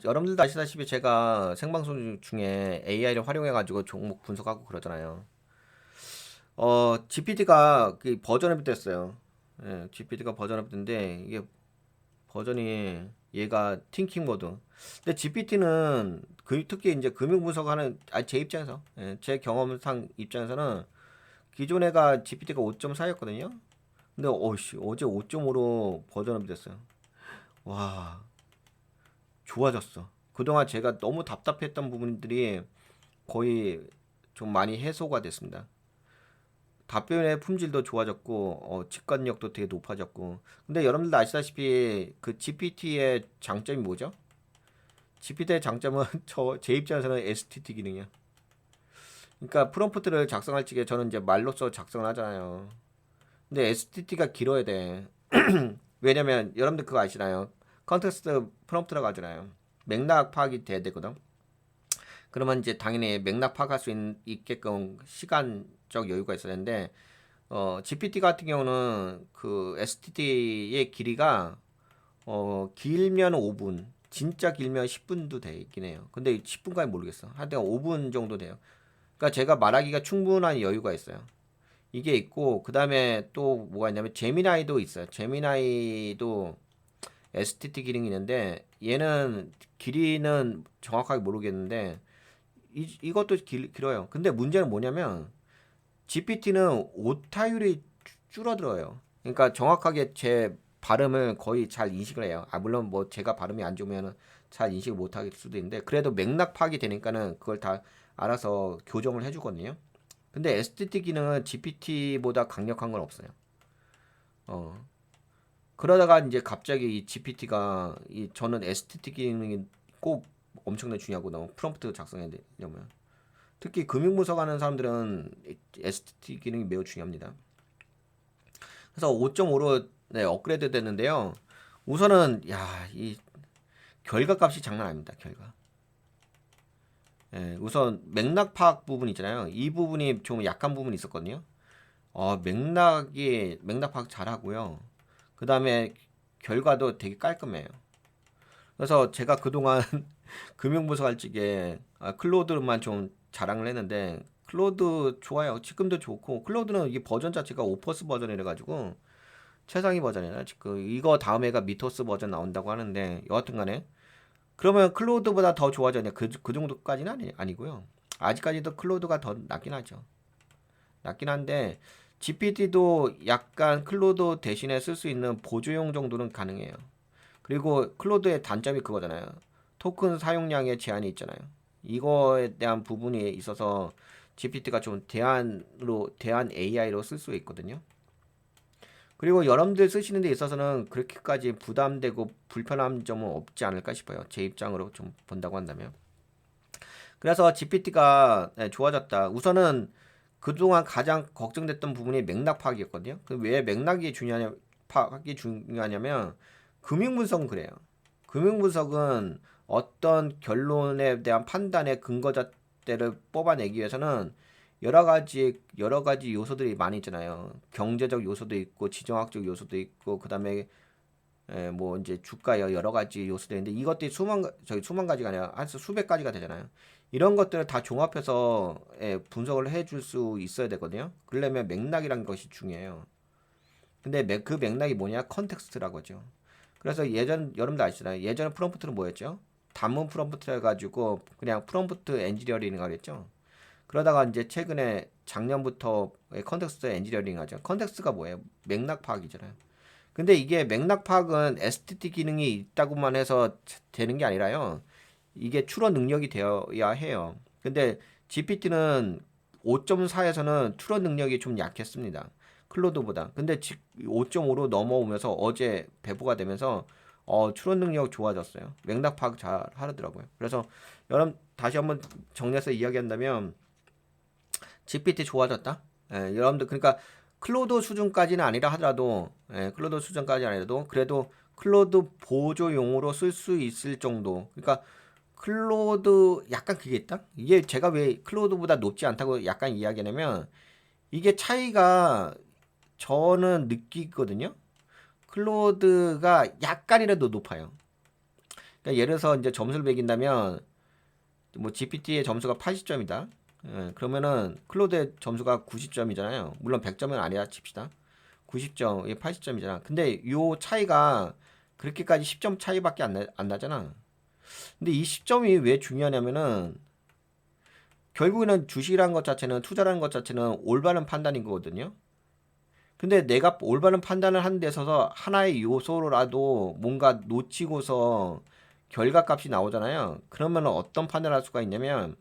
여러분들도 아시다시피 제가 생방송 중에 AI를 활용해가지고 종목 분석하고 그러잖아요. GPT가 그 버전업이 됐어요. 예, GPT가 버전업이 됐는데, 이게 버전이 얘가 팅킹 모드. 근데 GPT는 특히 이제 금융 분석하는, 제 입장에서, 예, 제 경험상 입장에서는 기존 애가 GPT가 5.4였거든요. 근데 어제 5.5로 버전업이 됐어요. 와, 좋아졌어. 그동안 제가 너무 답답했던 부분들이 거의 좀 많이 해소가 됐습니다. 답변의 품질도 좋아졌고, 직관력도 되게 높아졌고. 근데 여러분들도 아시다시피 그 GPT의 장점이 뭐죠? GPT의 장점은 제 입장에서는 STT 기능이야. 그러니까 프롬프트를 작성할 적에 저는 이제 말로써 작성을 하잖아요. 근데 STT가 길어야 돼. 왜냐면 여러분들 그거 아시나요? 컨텍스트 프롬프트라고 하잖아요. 맥락 파악이 돼야 되거든. 그러면 이제 당연히 맥락 파악할 수 있게끔 시간적 여유가 있어야 되는데 GPT 같은 경우는 그 STT의 길이가 길면 5분, 진짜 길면 10분도 되긴 해요. 근데 10분까지 모르겠어. 하여튼 5분 정도 돼요. 그러니까 제가 말하기가 충분한 여유가 있어요. 이게 있고 그다음에 또 뭐가 있냐면 제미나이도 있어요. 제미나이도 STT 기능이 있는데 얘는 길이는 정확하게 모르겠는데 이것도 길어요. 근데 문제는 뭐냐면 GPT는 오타율이 줄어들어요. 그러니까 정확하게 제 발음을 거의 잘 인식을 해요. 물론 뭐 제가 발음이 안 좋으면 잘 인식을 못 할 수도 있는데 그래도 맥락 파악이 되니까는 그걸 다 알아서 교정을 해주거든요. 근데 STT 기능은 GPT보다 강력한 건 없어요. 어. 그러다가 이제 갑자기 이 GPT가 저는 STT 기능이 꼭 엄청나게 중요하고 너무 프롬프트 작성해야 되려면 특히 금융분석 하는 사람들은 STT 기능이 매우 중요합니다. 그래서 5.5로 네, 업그레이드 됐는데요. 우선은 이 결과값이 장난 아닙니다. 결과. 예, 우선 맥락 파악 부분 있잖아요. 이 부분이 좀 약한 부분이 있었거든요. 맥락 파악 잘하고요. 그 다음에 결과도 되게 깔끔해요. 그래서 제가 그동안 금융분석할 적에 클로드만 좀 자랑을 했는데 클로드 좋아요. 지금도 좋고 클로드는 이 버전 자체가 오퍼스 버전이라 가지고 최상위 버전이라 지금 이거 다음에가 미토스 버전 나온다고 하는데 여하튼간에 그러면 클로드보다 더 좋아졌냐? 그 정도까지는 아니고요. 아직까지도 클로드가 더 낫긴 하죠. 낫긴 한데 GPT도 약간 클로드 대신에 쓸 수 있는 보조용 정도는 가능해요. 그리고 클로드의 단점이 그거잖아요. 토큰 사용량에 제한이 있잖아요. 이거에 대한 부분이 있어서 GPT가 좀 대안 AI로 쓸 수 있거든요. 그리고 여러분들 쓰시는 데 있어서는 그렇게까지 부담되고 불편한 점은 없지 않을까 싶어요. 제 입장으로 좀 본다고 한다면. 그래서 GPT가 좋아졌다. 우선은 그동안 가장 걱정됐던 부분이 맥락 파악이었거든요. 그 왜 맥락이 파악이 중요하냐면 금융분석은 그래요. 금융분석은 어떤 결론에 대한 판단의 근거잣대를 뽑아내기 위해서는 여러 가지 요소들이 많이 있잖아요. 경제적 요소도 있고 지정학적 요소도 있고 그다음에 뭐 이제 주가 여러 가지 요소들이 있는데 이것들이 수만 가지가 아니라 한 수백 가지가 되잖아요. 이런 것들을 다 종합해서 분석을 해줄 수 있어야 되거든요. 그러려면 맥락이라는 것이 중요해요. 근데 그 맥락이 뭐냐? 컨텍스트라고 하죠. 그래서 여러분도 아시잖아요. 예전에 프롬프트는 뭐였죠? 단문 프롬프트 해가지고 그냥 프롬프트 엔지니어링을 하랬죠. 그러다가 이제 최근에 작년부터 컨텍스트 엔지니어링 하죠. 컨텍스트가 뭐예요? 맥락 파악이잖아요. 근데 이게 맥락 파악은 STT 기능이 있다고만 해서 되는 게 아니라요. 이게 추론 능력이 되어야 해요. 근데 GPT는 5.4에서는 추론 능력이 좀 약했습니다. 클로드보다. 근데 5.5로 넘어오면서 어제 배부가 되면서 추론 능력 좋아졌어요. 맥락 파악 잘 하더라고요. 그래서 여러분 다시 한번 정리해서 이야기한다면 GPT 좋아졌다. 여러분들 그러니까 클로드 수준까지는 아니라 하더라도 클로드 수준까지 아니라도 그래도 클로드 보조용으로 쓸 수 있을 정도. 그러니까 클로드 약간 그게 있다. 이게 제가 왜 클로드보다 높지 않다고 약간 이야기하냐면 이게 차이가 저는 느끼거든요. 클로드가 약간이라도 높아요. 그러니까 예를 들어서 이제 점수를 매긴다면 뭐 GPT의 점수가 80점이다. 그러면은 클로드의 점수가 90점이잖아요. 물론 100점은 아니야 칩시다. 90점, 이게 80점이잖아. 근데 요 차이가 그렇게까지 10점 차이밖에 안 나잖아. 근데 이 10점이 왜 중요하냐면은 결국에는 주식이라는 것 자체는 투자라는 것 자체는 올바른 판단인 거거든요. 근데 내가 올바른 판단을 하는 데 있어서 하나의 요소라도 뭔가 놓치고서 결과값이 나오잖아요. 그러면 어떤 판단을 할 수가 있냐면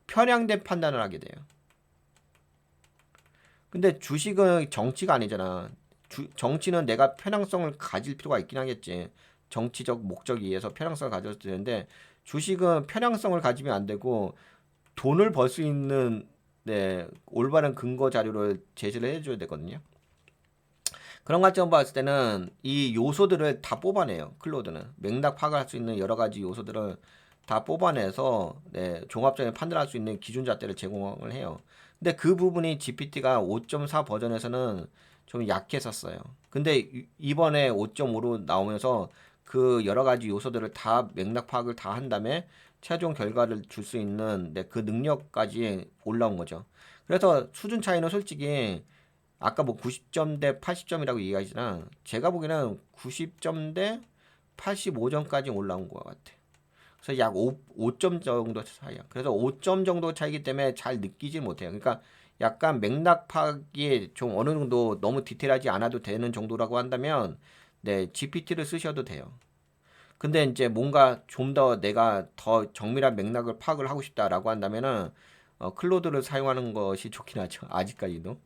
편향된 판단을 하게 돼요. 근데 주식은 정치가 아니잖아. 정치는 내가 편향성을 가질 필요가 있긴 하겠지. 정치적 목적에 의해서 편향성을 가져도 되는데 주식은 편향성을 가지면 안 되고 돈을 벌 수 있는 네, 올바른 근거 자료를 제시를 해줘야 되거든요. 그런 관점 봤을 때는 이 요소들을 다 뽑아내요. 클로드는 맥락 파악할 수 있는 여러 가지 요소들을 다 뽑아내서 네, 종합적인 판단할 수 있는 기준 잣대를 제공을 해요. 근데 그 부분이 GPT가 5.4 버전에서는 좀 약했었어요. 근데 이번에 5.5로 나오면서 그 여러 가지 요소들을 다 맥락 파악을 다 한 다음에 최종 결과를 줄 수 있는 네, 그 능력까지 올라온 거죠. 그래서 수준 차이는 솔직히 아까 뭐 90점 대 80점이라고 얘기하지만 제가 보기에는 90점 대 85점까지 올라온 것 같아. 그래서 약 5점 정도 차이야. 그래서 5점 정도 차이기 때문에 잘 느끼지 못해요. 그러니까 약간 맥락 파악이 좀 어느 정도 너무 디테일하지 않아도 되는 정도라고 한다면 네, GPT를 쓰셔도 돼요. 근데 이제 뭔가 좀 더 내가 더 정밀한 맥락을 파악을 하고 싶다라고 한다면은 클로드를 사용하는 것이 좋긴 하죠. 아직까지도.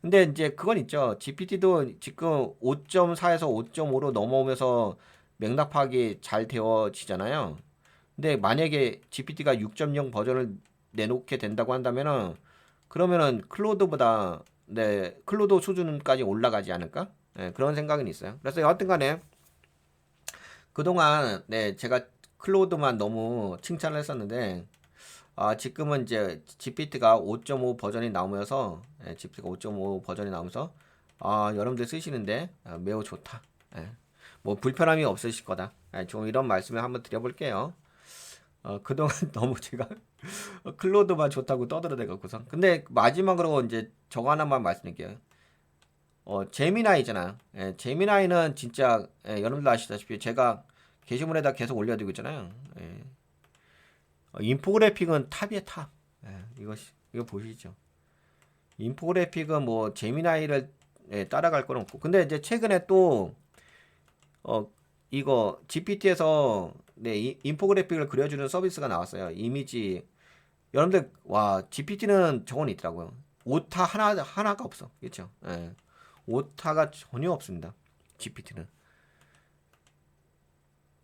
근데 이제 그건 있죠. GPT도 지금 5.4에서 5.5로 넘어오면서 맥락 파악이 잘 되어지잖아요. 근데 만약에 GPT가 6.0 버전을 내놓게 된다고 한다면은 그러면은 클로드보다 네, 클로드 수준까지 올라가지 않을까? 네, 그런 생각은 있어요. 그래서 여하튼 간에 그동안 네, 제가 클로드만 너무 칭찬을 했었는데 지금은 이제 GPT가 5.5 버전이 나오면서 GPT가 5.5 버전이 나오면서 여러분들 쓰시는데 매우 좋다. 뭐 불편함이 없으실 거다. 좀 이런 말씀을 한번 드려볼게요. 그동안 너무 제가 클로드만 좋다고 떠들어대갖고서. 근데 마지막으로 이제 저거 하나만 말씀드릴게요. 제미나이잖아. 제미나이는 진짜 여러분들 아시다시피 제가 게시물에다 계속 올려드리고 있잖아요. 인포그래픽은 탑이에 탑. 이거 보시죠. 인포그래픽은 뭐 제미나이를 따라갈 건 없고. 근데 이제 최근에 또 어, 이거 GPT에서 네, 인포그래픽을 그려주는 서비스가 나왔어요. 이미지. 여러분들 와 GPT는 저건 있더라고요. 오타 하나가 없어. 그렇죠? 오타가 전혀 없습니다. GPT는.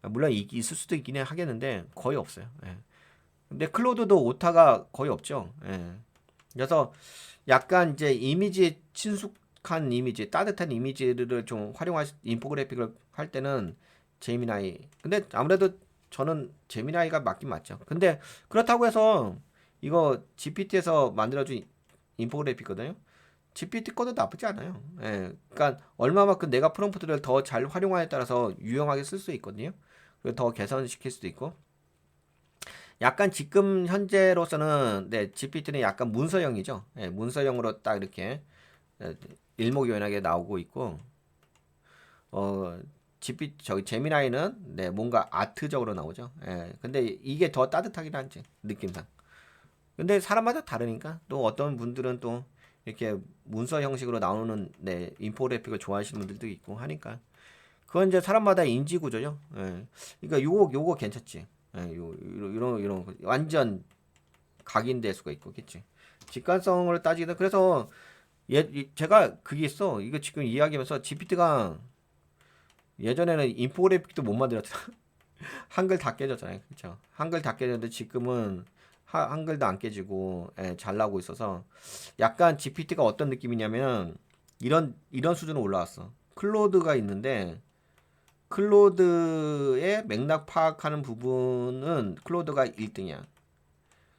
물론 있을 수도 있긴 하겠는데 거의 없어요. 근데 클로드도 오타가 거의 없죠. 그래서 약간 이제 이미지 친숙한 이미지, 따뜻한 이미지를 좀 활용할 인포그래픽을 할 때는 제미나이. 근데 아무래도 저는 제미나이가 맞긴 맞죠. 근데 그렇다고 해서 이거 GPT에서 만들어준 인포그래픽이거든요. GPT 거도 나쁘지 않아요. 그러니까 얼마만큼 내가 프롬프트를 더 잘 활용하에 따라서 유용하게 쓸 수 있거든요. 그리고 더 개선시킬 수도 있고. 약간 지금 현재로서는 네, GPT는 약간 문서형이죠. 문서형으로 딱 이렇게 예, 일목요연하게 나오고 있고 어 저기 제미나이는 네, 뭔가 아트적으로 나오죠. 근데 이게 더 따뜻하긴 한지 느낌상. 근데 사람마다 다르니까 또 어떤 분들은 또 이렇게 문서 형식으로 나오는 네, 인포그래픽을 좋아하시는 분들도 있고 하니까 그건 이제 사람마다 인지 구조죠. 그러니까 요거 괜찮지. 이런 완전 각인될 수가 있고, 그치? 직관성을 따지는 그래서 제가 그게 있어. 이거 지금 이야기하면서 GPT가 예전에는 인포그래픽도 못 만들었잖아. 한글 다 깨졌잖아요. 그쵸? 한글 다 깨졌는데 지금은 한글도 안 깨지고 잘 나오고 있어서 약간 GPT가 어떤 느낌이냐면 이런 수준으로 올라왔어. 클로드가 있는데 클로드의 맥락 파악하는 부분은 클로드가 1등이야.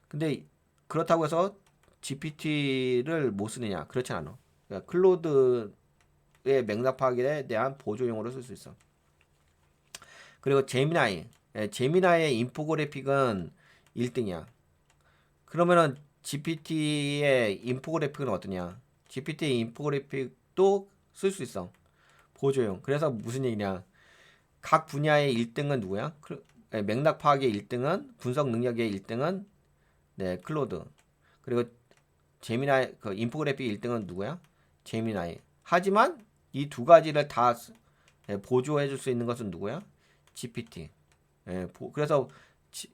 근데 그렇다고 해서 GPT를 못 쓰느냐? 그렇지 않아. 그러니까 클로드의 맥락 파악에 대한 보조용으로 쓸 수 있어. 그리고 제미나이. 제미나이의 인포그래픽은 1등이야. 그러면은 GPT의 인포그래픽은 어떠냐? GPT의 인포그래픽도 쓸 수 있어. 보조용. 그래서 무슨 얘기냐? 각 분야의 1등은 누구야? 맥락 파악의 1등은 분석 능력의 1등은 클로드. 그리고 제미나이 그 인포그래픽 1등은 누구야? 제미나이. 하지만 이 두 가지를 다 보조해 줄 수 있는 것은 누구야? GPT. 그래서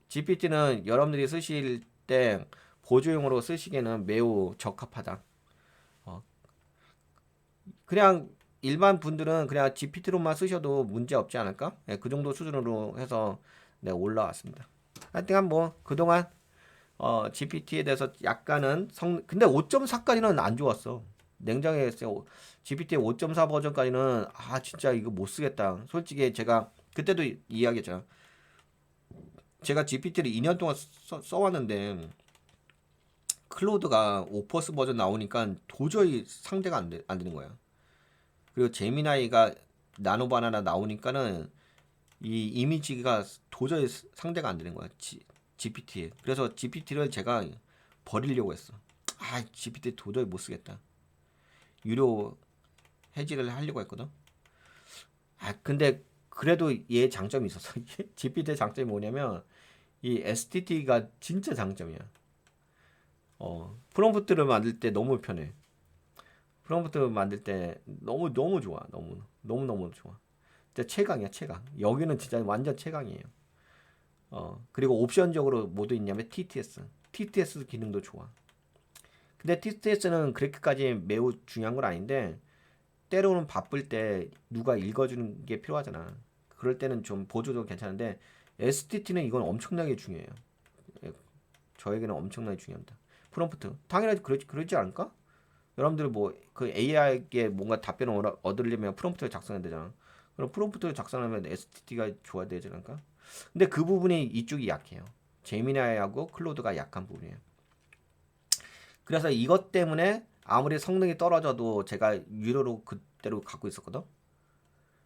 GPT는 여러분들이 쓰실 때 보조용으로 쓰시기에는 매우 적합하다. 어, 그냥 일반 분들은 그냥 GPT로만 쓰셔도 문제 없지 않을까? 그 정도 수준으로 해서 올라왔습니다. 하여튼 뭐 그동안 GPT에 대해서 약간은 근데 5.4까지는 안 좋았어. 냉정하게 GPT 5.4 버전까지는 진짜 이거 못 쓰겠다. 솔직히 제가 그때도 이야기했잖아. 제가 GPT를 2년 동안 써왔는데 클로드가 오퍼스 버전 나오니까 도저히 상대가 안 되는 거야. 그리고 제미나이가 나노 바나나 나오니까는 이 이미지가 도저히 상대가 안 되는 거야. GPT에. 그래서 GPT를 제가 버리려고 했어. GPT 도저히 못 쓰겠다. 유료 해지를 하려고 했거든. 근데 그래도 얘 장점이 있었어. GPT의 장점이 뭐냐면 이 STT가 진짜 장점이야. 프롬프트를 만들 때 너무 편해. 프롬프트 만들 때 너무 좋아. 너무 좋아. 진짜 최강이야, 최강. 여기는 진짜 완전 최강이에요. 그리고 옵션적으로 뭐도 있냐면 TTS 기능도 좋아. 근데 TTS는 그렇게까지 매우 중요한 건 아닌데 때로는 바쁠 때 누가 읽어주는 게 필요하잖아. 그럴 때는 좀 보조도 괜찮은데 STT는 이건 엄청나게 중요해요. 저에게는 엄청나게 중요합니다. 프롬프트 당연히 그러지 않을까? 여러분들 뭐 그 AI에게 뭔가 답변을 얻으려면 프롬프트를 작성해야 되잖아. 그럼 프롬프트를 작성하면 STT가 좋아야 되지 않을까? 근데 그 부분이 이쪽이 약해요. 제미나이하고 클로드가 약한 부분이에요. 그래서 이것 때문에 아무리 성능이 떨어져도 제가 유료로 그대로 갖고 있었거든.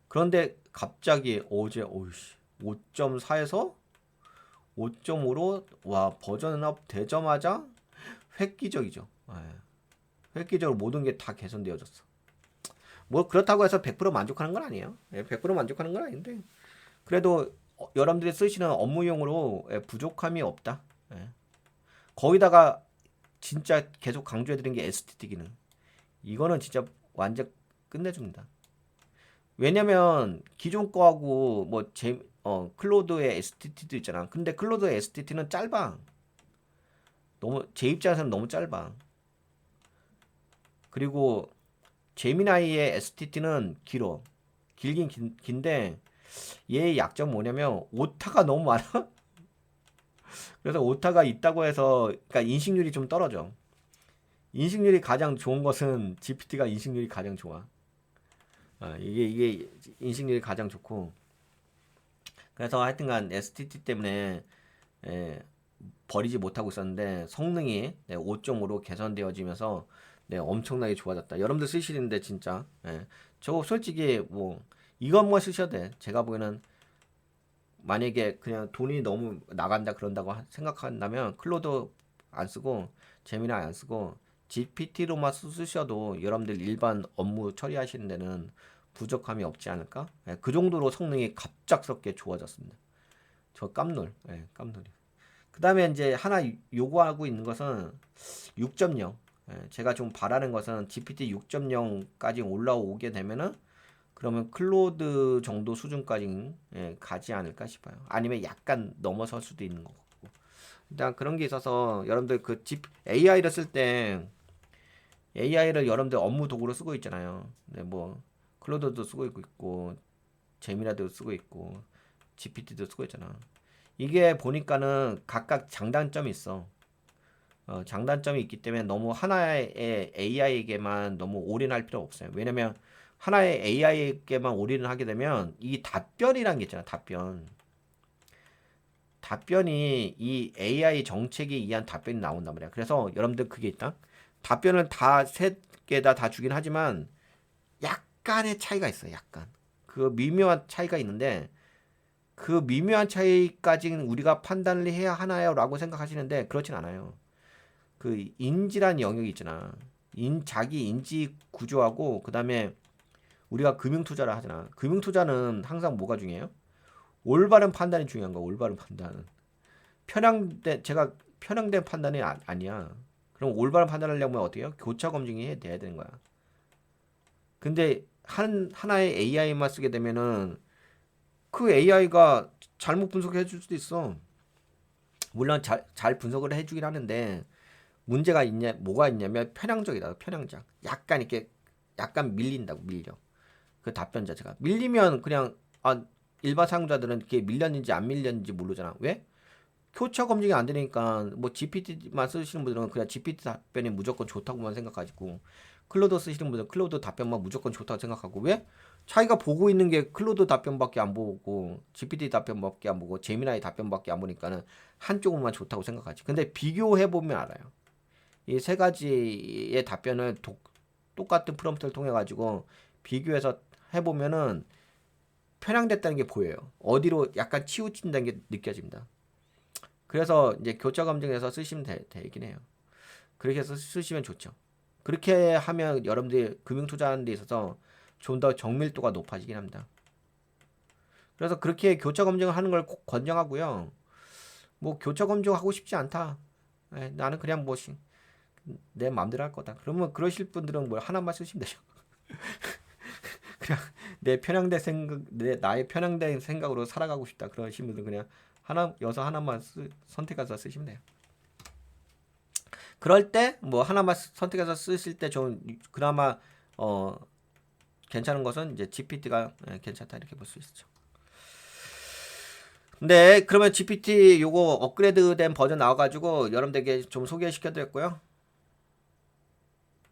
그런데 갑자기 어제 5.4에서 5.5로 버전업 되자마자 획기적이죠. 획기적으로 모든 게 다 개선되어졌어. 뭐 그렇다고 해서 100% 만족하는 건 아니에요. 100% 만족하는 건 아닌데 그래도 여러분들이 쓰시는 업무용으로 부족함이 없다. 거기다가 진짜 계속 강조해드린 게 STT 기능. 이거는 진짜 완전 끝내줍니다. 왜냐면 기존 거하고 클로드의 STT도 있잖아. 근데 클로드의 STT는 짧아. 제 입장에서는 너무 짧아. 그리고 제미나이의 STT는 길어. 긴데 얘의 약점 뭐냐면 오타가 너무 많아. 그래서 오타가 있다고 해서 그러니까 인식률이 좀 떨어져. 인식률이 가장 좋은 것은 GPT가 인식률이 가장 좋아. 이게 인식률이 가장 좋고 그래서 하여튼간 STT 때문에 버리지 못하고 있었는데 성능이 5.5로 개선되어지면서 엄청나게 좋아졌다. 여러분들 쓰시는데 진짜 저 솔직히 뭐 이것만 쓰셔도 돼. 제가 보기에는 만약에 그냥 돈이 너무 나간다 그런다고 생각한다면 클로드 안 쓰고 제미나이 안 쓰고 GPT로만 쓰셔도 여러분들 일반 업무 처리하시는 데는 부족함이 없지 않을까? 그 정도로 성능이 갑작스럽게 좋아졌습니다. 저 깜놀. 그 다음에 이제 하나 요구하고 있는 것은 6.0. 제가 좀 바라는 것은 GPT 6.0까지 올라오게 되면은 그러면 클로드 정도 수준까지 가지 않을까 싶어요. 아니면 약간 넘어설 수도 있는 것 같고. 일단 그런 게 있어서 여러분들 AI를 쓸 때 AI를 여러분들 업무 도구로 쓰고 있잖아요. 뭐 클로드도 쓰고 있고 제미나도 쓰고 있고 GPT도 쓰고 있잖아. 이게 보니까는 각각 장단점이 있어. 장단점이 있기 때문에 너무 하나의 AI에게만 너무 올인할 필요 없어요. 왜냐면 하나의 AI에게만 올인을 하게 되면 이 답변이란 게 있잖아. 답변이 이 AI 정책에 의한 답변이 나온단 말이야. 그래서 여러분들 그게 있다. 답변을 다 세 개 다 주긴 하지만 약간의 차이가 있어요. 약간 그 미묘한 차이가 있는데 그 미묘한 차이까지는 우리가 판단을 해야 하나요?라고 생각하시는데 그렇진 않아요. 그 인지란 영역이 있잖아. 자기 인지 구조하고 그다음에 우리가 금융 투자를 하잖아. 금융 투자는 항상 뭐가 중요해요? 올바른 판단이 중요한 거. 올바른 판단. 제가 편향된 판단이 아니야. 그럼 올바른 판단을 하려면 어떻게 해요? 교차 검증이 돼야 되는 거야. 근데 하나의 AI만 쓰게 되면은 그 AI가 잘못 분석해 줄 수도 있어. 물론 잘 분석을 해주긴 하는데 뭐가 있냐면 편향적이다. 편향적. 약간 이렇게 약간 밀린다고 밀려. 그 답변 자체가 밀리면 그냥 일반 사용자들은 그게 밀렸는지 안 밀렸는지 모르잖아. 왜? 교차 검증이 안 되니까 뭐 GPT만 쓰시는 분들은 그냥 GPT 답변이 무조건 좋다고만 생각하시고 클로드 쓰시는 분들은 클로드 답변만 무조건 좋다고 생각하고 왜? 자기가 보고 있는 게 클로드 답변밖에 안 보고 GPT 답변밖에 안 보고 제미나이 답변밖에 안 보니까는 한쪽만 좋다고 생각하지. 근데 비교해 보면 알아요. 이 세 가지의 답변을 똑같은 프롬프트를 통해 가지고 비교해서 해보면은 편향됐다는 게 보여요. 어디로 약간 치우친다는 게 느껴집니다. 그래서 이제 교차 검증해서 쓰시면 되긴 해요. 그렇게 해서 쓰시면 좋죠. 그렇게 하면 여러분들이 금융 투자하는 데 있어서 좀 더 정밀도가 높아지긴 합니다. 그래서 그렇게 교차 검증을 하는 걸 꼭 권장하고요. 뭐 교차 검증하고 싶지 않다. 나는 그냥 내 마음대로 할 거다. 그러면 그러실 분들은 뭐 하나만 쓰시면 되죠. 그냥 나의 편향된 생각으로 살아가고 싶다. 그러신 분들 그냥 하나만 선택해서 쓰시면 돼요. 그럴 때 뭐 하나만 선택해서 쓰실 때 좀 그나마 괜찮은 것은 이제 GPT가 괜찮다 이렇게 볼 수 있죠. 네, 그러면 GPT 요거 업그레이드된 버전 나와가지고 여러분들에게 좀 소개시켜드렸고요.